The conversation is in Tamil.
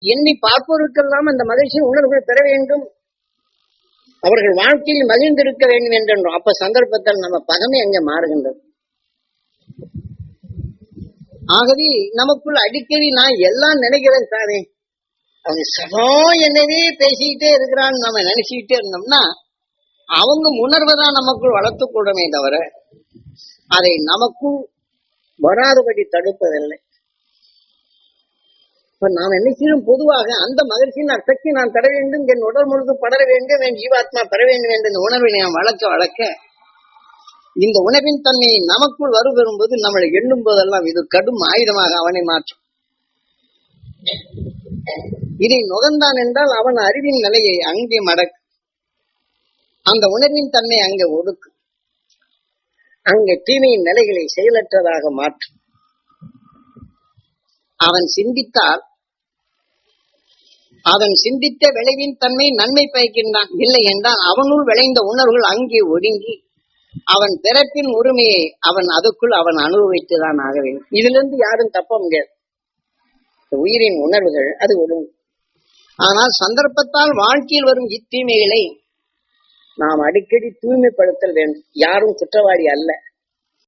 எண்ணி பார்ப்போருக்கெல்லாம் அந்த மகிழ்ச்சியின் உணர்வுகள் பெற வேண்டும், அவர்கள் வாழ்க்கையில் மகிழ்ந்திருக்க வேண்டும் என்றோம். அப்ப சந்தர்ப்பத்தில் நம்ம பகமை அங்க மாறுகின்றது. ஆகவே நமக்குள் அடிக்கடி நான் எல்லாம் நினைக்கிறேன் சாரே, அவன் சதா என்னவே பேசிக்கிட்டே இருக்கிறான்னு நம்ம நினைச்சுக்கிட்டே இருந்தோம்னா அவங்க உணர்வைதான் நமக்குள் வளர்த்துக்கூடமே தவிர அதை நமக்குள் வராதபடி தடுப்பதில்லை. இப்ப நாம் என்ன செய்யும், பொதுவாக அந்த மகிழ்ச்சியின் அர்த்தத்தை நான் தர வேண்டும், என் உடல் முழுது படர வேண்டும், என் ஜீவாத்மா பெற வேண்டும் என்ற இந்த உணர்வை நாம் வளர்க்க இந்த உணர்வின் தன்மையை நமக்குள் வரும்போது நம்மளை எண்ணும் போதெல்லாம் இது கடும் ஆயுதமாக அவனை மாற்றும். இதை நுகர்ந்தான் என்றால் அவன் அறிவின் நிலையை அங்கே மடக்கு, அந்த உணர்வின் தன்மை அங்கே ஒடுக்கும், அங்கே தீமையின் நிலைகளை செயலற்றதாக மாற்றும். அவன் சிந்தித்தால் அவன் சிந்தித்த விளைவின் தன்மை நன்மை பயக்கின்றான். இல்லை என்றால் அவனுள் விளைந்த உணர்வுகள் அங்கே ஒடுங்கி அவன் பிறப்பின் உரிமையை அவன் அதுக்குள் அவன் அனுபவித்துதான் ஆக வேண்டும். இதிலிருந்து யாரும் தப்ப முடியாது. உயிரின் உணர்வுகள் அது ஒடுங்கும். ஆனால் சந்தர்ப்பத்தால் வாழ்க்கையில் வரும் இத்தீமைகளை நாம் அடிக்கடி தூய்மைப்படுத்தல் வேண்டும். யாரும் குற்றவாளி அல்ல.